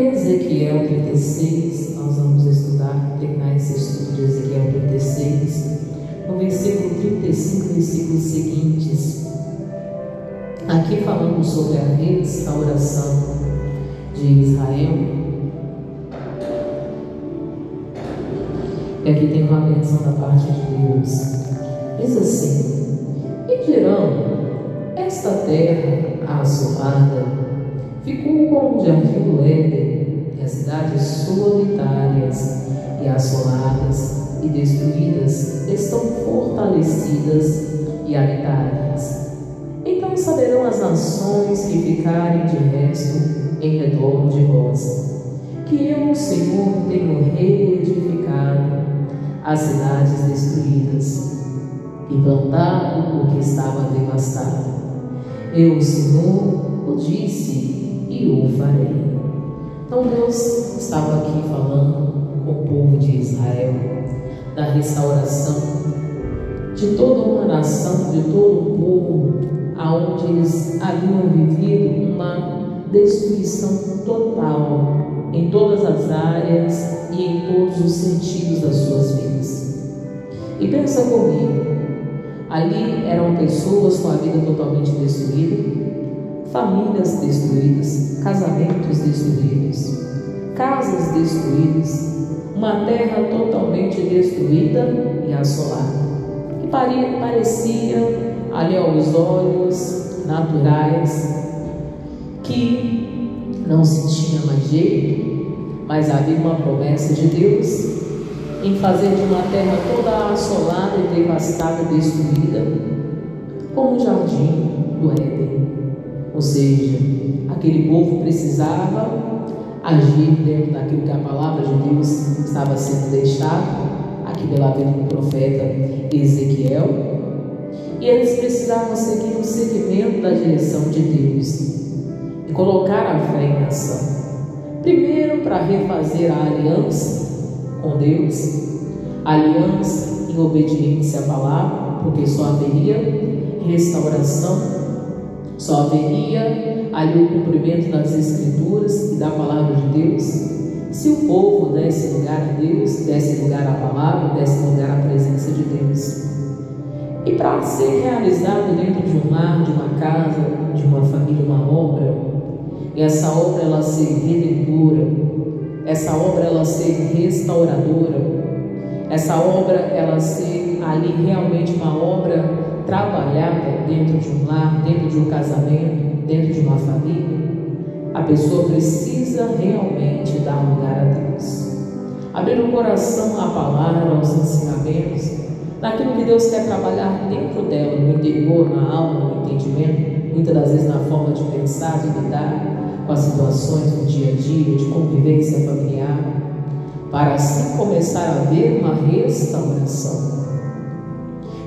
Ezequiel 36, nós vamos estudar, terminar esse estudo de Ezequiel 36, no versículo 35 e versículos seguintes. Aqui falando sobre a restauração de Israel. E aqui tem uma menção da parte de Deus. Diz assim: e dirão, esta terra assolada ficou como o jardim do Éden, e as cidades solitárias e assoladas e destruídas estão fortalecidas e habitadas. Então saberão as nações que ficarem de resto em redor de vós, que eu, o Senhor, tenho reedificado as cidades destruídas e plantado o que estava devastado. Eu, o Senhor, o disse e o farei. Então Deus estava aqui falando com o povo de Israel da restauração de toda uma nação, de todo um povo, aonde eles haviam vivido uma destruição total em todas as áreas e em todos os sentidos das suas vidas. E pensa comigo, ali eram pessoas com a vida totalmente destruída, famílias destruídas, casamentos destruídos, casas destruídas, uma terra totalmente destruída e assolada, que parecia ali aos olhos naturais que não se tinha mais jeito, mas havia uma promessa de Deus em fazer de uma terra toda assolada e devastada, destruída, como o jardim do Éden. Ou seja, aquele povo precisava agir dentro daquilo que a palavra de Deus estava sendo deixada, aqui pela vida do profeta Ezequiel, e eles precisavam seguir o seguimento da direção de Deus e colocar a fé em ação. Primeiro, para refazer a aliança com Deus, aliança em obediência à palavra, porque só haveria restauração, só haveria ali o cumprimento das Escrituras e da palavra de Deus, se o povo desse lugar a Deus, desse lugar à palavra, desse lugar à presença de Deus. E para ser realizado dentro de um lar, de uma casa, de uma família, uma obra, e essa obra ela ser redentora, essa obra ela ser restauradora, essa obra ela ser ali realmente uma obra trabalhada dentro de um lar, dentro de um casamento, dentro de uma família, a pessoa precisa realmente dar lugar a Deus, abrir o coração à palavra, aos ensinamentos, naquilo que Deus quer trabalhar dentro dela, no interior, na alma, no entendimento, muitas das vezes na forma de pensar, de lidar com as situações do dia a dia, de convivência familiar, para assim começar a haver uma restauração.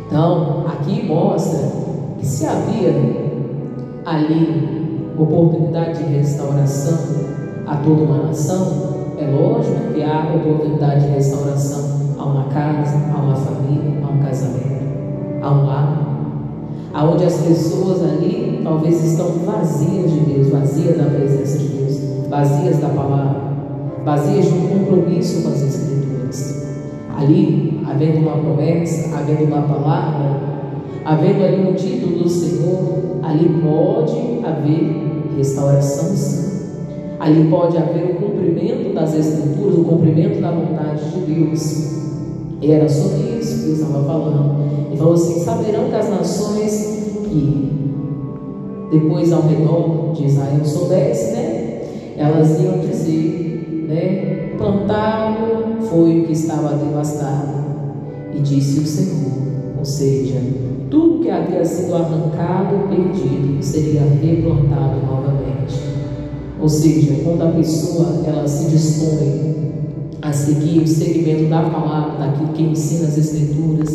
Então, aqui mostra que se havia ali oportunidade de restauração a toda uma nação, é lógico que há oportunidade de restauração a uma casa, a uma família, a um casamento, a um lar, aonde as pessoas ali talvez estão vazias de Deus, vazias da presença de Deus, vazias da palavra, vazias de um compromisso com as Escrituras. Ali, havendo uma promessa, havendo uma palavra, havendo ali um título do Senhor, ali pode haver restauração, sim. Ali pode haver o cumprimento das Escrituras, o cumprimento da vontade de Deus. E era sobre isso que Deus estava falando. Ele falou assim: saberão que as nações que depois ao redor de Israel soubessem, elas iam dizer, plantado foi o que estava devastado, e disse o Senhor. Ou seja, tudo que havia sido arrancado, perdido, seria replantado novamente. Ou seja, quando a pessoa ela se dispõe a seguir o segmento da palavra, daquilo que ensina as Escrituras,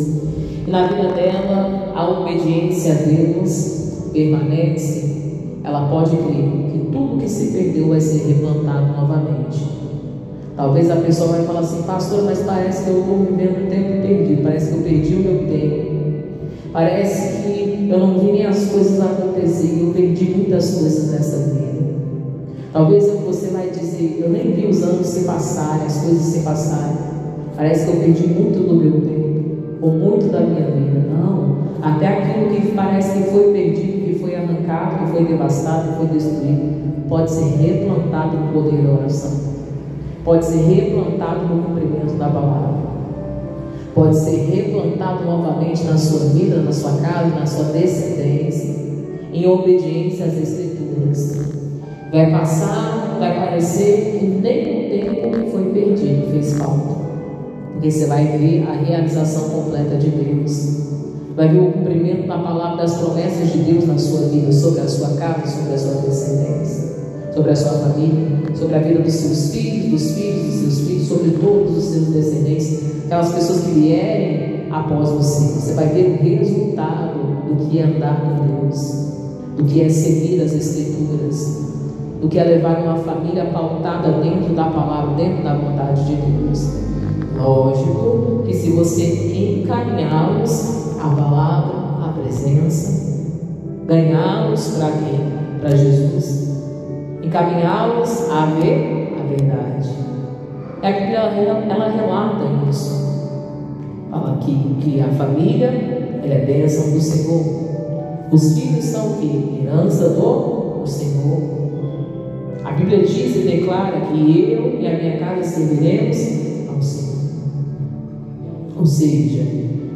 e na vida dela a obediência a Deus permanece, ela pode crer que tudo que se perdeu vai ser replantado novamente. Talvez a pessoa vai falar assim: pastor, mas parece que eu estou vivendo um tempo perdido, parece que eu perdi o meu tempo, parece que eu não vi nem as coisas acontecerem, eu perdi muitas coisas nessa vida. Talvez você vai dizer: eu nem vi os anos se passarem, as coisas se passarem. Parece que eu perdi muito do meu tempo, ou muito da minha vida. Não, até aquilo que parece que foi perdido, que foi arrancado, que foi devastado, que foi destruído, pode ser replantado no poder da oração, pode ser replantado no cumprimento da palavra, pode ser replantado novamente na sua vida, na sua casa, na sua descendência, em obediência às Escrituras. Vai passar, vai parecer que nem o tempo que foi perdido fez falta, porque você vai ver a realização completa de Deus, vai ver o cumprimento da palavra, das promessas de Deus na sua vida, sobre a sua casa, sobre a sua descendência, sobre a sua família, sobre a vida dos seus filhos, dos filhos dos seus filhos, sobre todos os seus descendentes, aquelas pessoas que vierem após você. Você vai ver o resultado do que é andar com Deus, do que é seguir as Escrituras, do que é levar uma família pautada dentro da palavra, dentro da vontade de Deus. Lógico que se você encaminhá-los à palavra, à presença, ganhá-los para quem? Para Jesus, encaminhá-los a ver a verdade. A Bíblia ela relata isso. Fala que a família ela é bênção do Senhor. Os filhos são o que? Herança do Senhor. A Bíblia diz e declara que eu e a minha casa serviremos ao Senhor. Ou seja,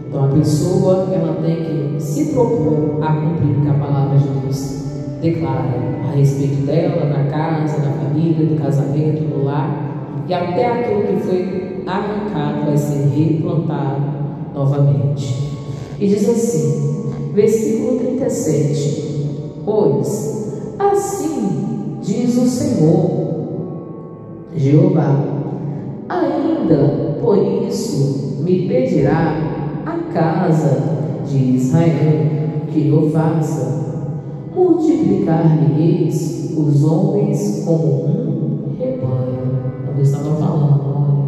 então a pessoa ela tem que se propor a cumprir o que a palavra de Deus declara a respeito dela, na casa, na família, do casamento, no lar, e até aquilo que foi arrancado vai ser replantado novamente. E diz assim, versículo 37: pois assim diz o Senhor Jeová, ainda por isso me pedirá a casa de Israel que eu faça, multiplicar-lhes os homens como um rebanho. Como eu estava falando, olha,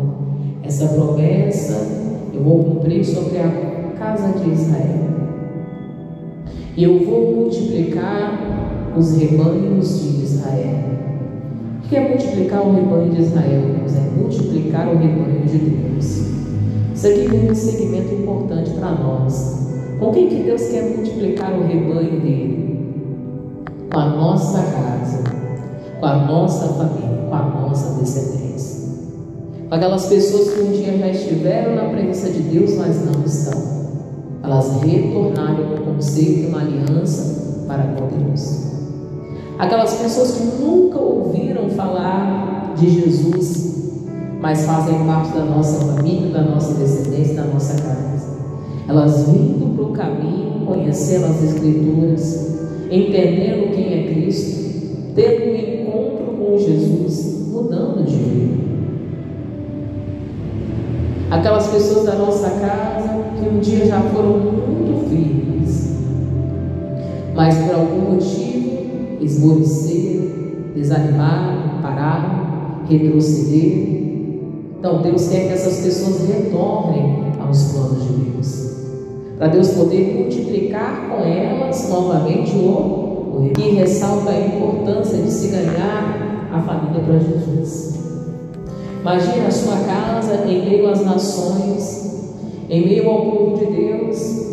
essa promessa eu vou cumprir sobre a casa de Israel, e eu vou multiplicar os rebanhos de Israel. O que é multiplicar o rebanho de Israel? É multiplicar o rebanho de Deus. Isso aqui tem um segmento importante para nós. Com quem que Deus quer multiplicar o rebanho dele? Com a nossa casa, com a nossa família, com a nossa descendência, com aquelas pessoas que um dia já estiveram na presença de Deus, mas não estão. Elas retornaram um conceito, uma aliança para com Deus. Aquelas pessoas que nunca ouviram falar de Jesus, mas fazem parte da nossa família, da nossa descendência, da nossa casa. Elas vindo para o caminho, conhecendo as Escrituras, entendendo quem é Cristo, tendo um encontro com Jesus, mudando de vida. Aquelas pessoas da nossa casa que um dia já foram muito firmes, mas por algum motivo esmoreceram, desanimaram, pararam, retrocederam. Então Deus quer que essas pessoas retornem aos planos de Deus, para Deus poder multiplicar com elas novamente o reino. E ressalta a importância de se ganhar a família para Jesus. Imagina a sua casa em meio às nações, em meio ao povo de Deus,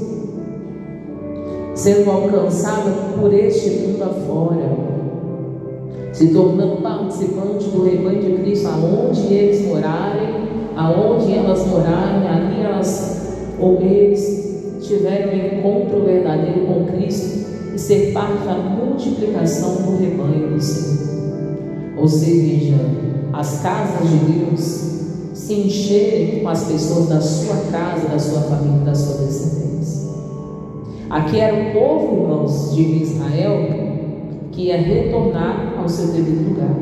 sendo alcançada por este mundo afora, se tornando participante do rebanho de Cristo, aonde eles morarem, aonde elas morarem, ali elas ou eles tiverem um encontro verdadeiro com Cristo e ser parte da multiplicação do rebanho do Senhor. Ou seja, as casas de Deus se encherem com as pessoas da sua casa, da sua família, da sua descendência. Aqui era o povo, irmãos, de Israel, que ia retornar ao seu devido lugar.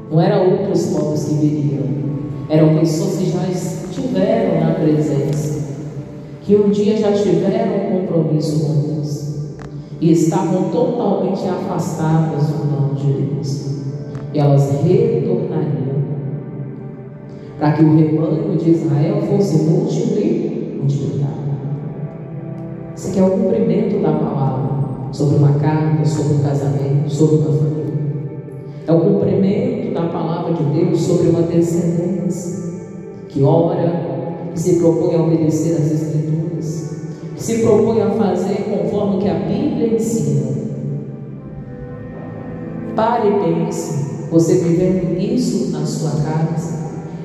Não eram outros povos que viriam, eram pessoas que já estiveram na presença, que um dia já tiveram um compromisso com Deus e estavam totalmente afastadas do nome de Deus. E elas retornariam para que o rebanho de Israel fosse multiplicado. Isso aqui é o cumprimento da palavra sobre uma casa, sobre um casamento, sobre uma família. É o cumprimento da palavra de Deus sobre uma descendência que ora, que se propõe a obedecer às Escrituras, que se propõe a fazer conforme o que a Bíblia ensina. Pare e pense, você vivendo isso na sua casa,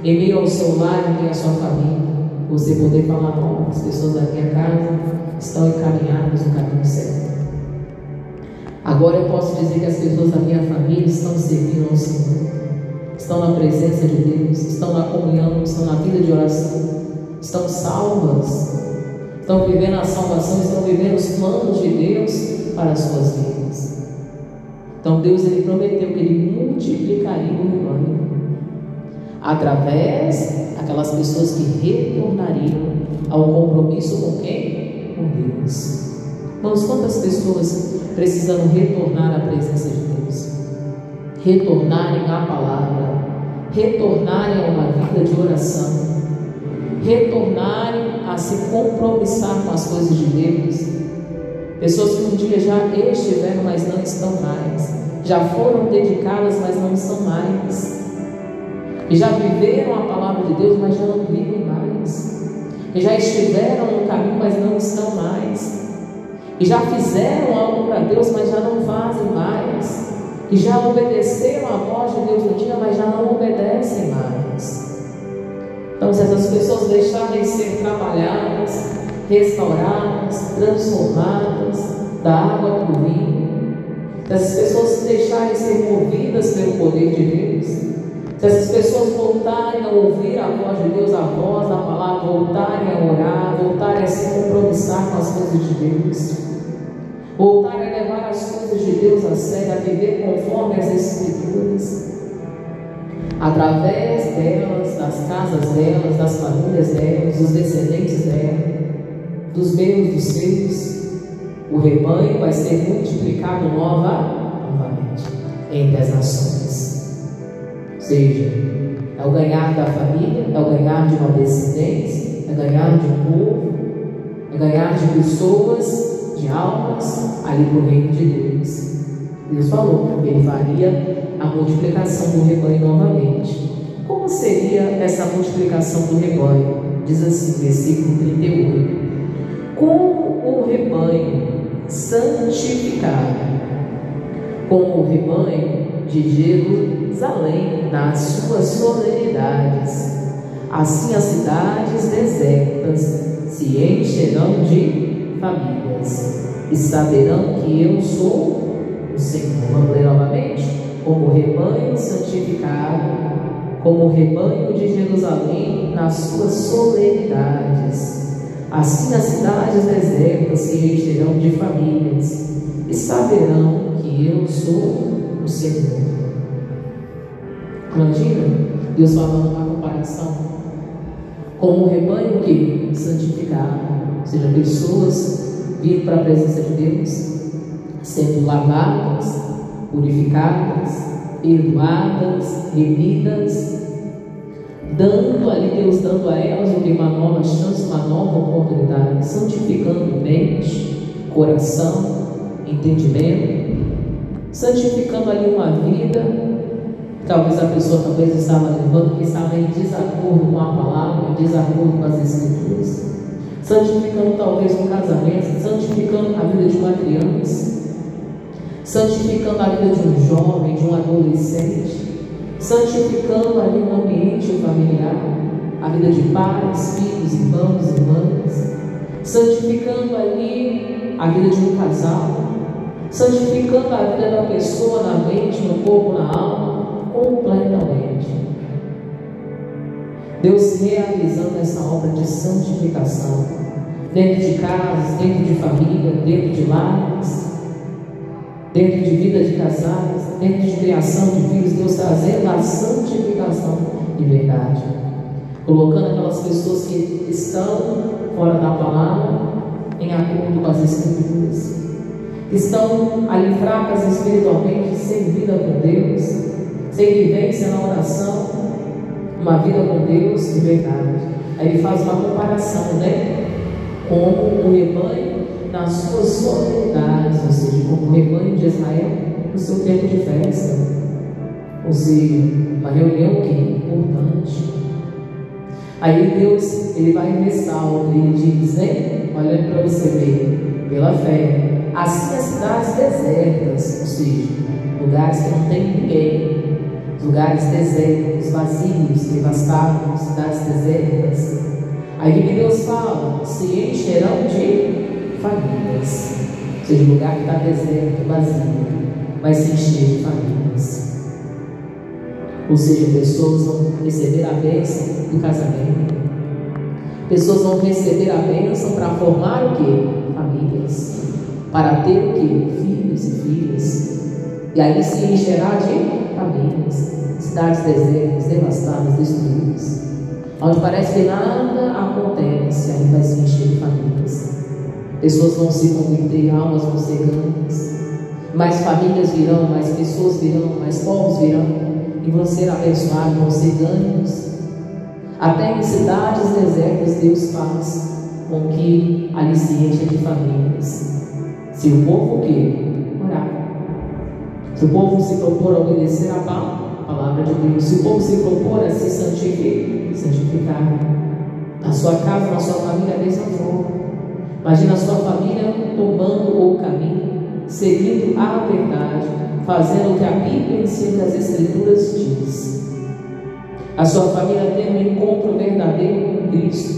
em meio ao seu lar, em meio à sua família, você poder falar: bom, as pessoas da minha casa estão encaminhadas no caminho certo. Agora eu posso dizer que as pessoas da minha família estão servindo ao Senhor, estão na presença de Deus, estão na comunhão, estão na vida de oração, estão salvas, estão vivendo a salvação, estão vivendo os planos de Deus para as suas vidas. Então Deus, Ele prometeu que Ele multiplicaria o rebanho através daquelas pessoas que retornariam ao compromisso com quem? Com Deus. Irmãos, quantas pessoas precisam retornar à presença de Deus, retornarem à palavra, retornarem a uma vida de oração, retornarem a se compromissar com as coisas de Deus. Pessoas que um dia já estiveram, mas não estão mais, já foram dedicadas, mas não são mais, e já viveram a palavra de Deus, mas já não vivem mais, e já estiveram no caminho, mas não estão mais, e já fizeram algo para Deus, mas já não fazem mais, e já obedeceram a voz de Deus no dia, mas já não obedecem mais. Então, se essas pessoas deixarem de ser trabalhadas, restauradas, transformadas da água para o vinho, se essas pessoas se deixarem ser movidas pelo poder de Deus, se essas pessoas voltarem a ouvir a voz de Deus, a voz da palavra, voltarem a orar, voltarem a se compromissar com as coisas de Deus, voltarem a levar as coisas de Deus a sério, a viver conforme as Escrituras, através delas, das casas delas, das famílias delas, dos descendentes delas, dos meus, dos seus, o rebanho vai ser multiplicado novamente entre as nações. Ou seja, é o ganhar da família, é o ganhar de uma descendência, é ganhar de um povo, é ganhar de pessoas, de almas ali para o reino de Deus. Deus falou que Ele faria a multiplicação do rebanho novamente. Como seria essa multiplicação do rebanho? Diz assim, versículo 38: como o rebanho santificado, como o rebanho de Jerusalém nas suas solenidades, assim as cidades desertas se encherão de famílias e saberão que eu sou o Senhor. Vamos ler novamente? Como o rebanho santificado, como o rebanho de Jerusalém nas suas solenidades, assim as cidades desertas se encherão de famílias e saberão que eu sou o Senhor. Imagina Deus falando uma comparação como o rebanho que santificado, ou seja, pessoas vindo para a presença de Deus, sendo lavadas, purificadas, perdoadas, remidas, dando ali, Deus dando a elas uma nova chance, uma nova oportunidade, santificando mente, coração, entendimento, santificando ali uma vida. Talvez a pessoa estava levando, que estava em desacordo com a palavra, em desacordo com as Escrituras, santificando talvez um casamento, santificando a vida de uma criança, santificando a vida de um jovem, de um adolescente, santificando ali um ambiente familiar, a vida de pais, filhos, irmãos, irmãs, santificando ali a vida de um casal, santificando a vida da pessoa na mente, no corpo, na alma, completamente. Deus realizando essa obra de santificação dentro de casas, dentro de família, dentro de lares, dentro de vida de casais, dentro de criação de filhos. Deus trazendo a santificação de verdade, colocando aquelas pessoas que estão fora da palavra em acordo com as Escrituras, que estão ali fracas espiritualmente, sem vida com Deus, sem vivência na oração, uma vida com Deus de verdade. Aí ele faz uma comparação, né? Como o rebanho nas suas solenidades, ou seja, como o rebanho de Israel no seu tempo de festa. ou seja, uma reunião que é importante. Aí Deus, ele vai em ressalto, ele diz, né? Olhando para você ver, pela fé, assim as cidades desertas, ou seja, lugares que não tem ninguém, lugares desertos, vazios, devastados, cidades desertas. Aí o que Deus fala? Se encherão de famílias. Ou seja, o lugar que está deserto, vazio, vai se encher de famílias. Ou seja, pessoas vão receber a bênção do casamento. Pessoas vão receber a bênção para formar o quê? Famílias. Para ter o quê? Filhos e filhas. E aí se encherá de famílias. Cidades desertas, devastadas, destruídas. Onde parece que nada acontece, aí vai se encher de famílias. Pessoas vão se converter, almas vão ser ganhas. Mais famílias virão, mais pessoas virão, mais povos virão. E vão ser abençoados, vão ser ganhos. Até em cidades desertas Deus faz com que ali se encha de famílias. Se o povo o quê? Orar. Se o povo se propor a obedecer a palavra de Deus, se o povo se propor a se santificar, na sua casa, na sua família, da mesma forma. Imagina a sua família tomando o caminho, seguindo a verdade, fazendo o que a Bíblia ensina, que as Escrituras diz. A sua família tem um encontro verdadeiro com Cristo.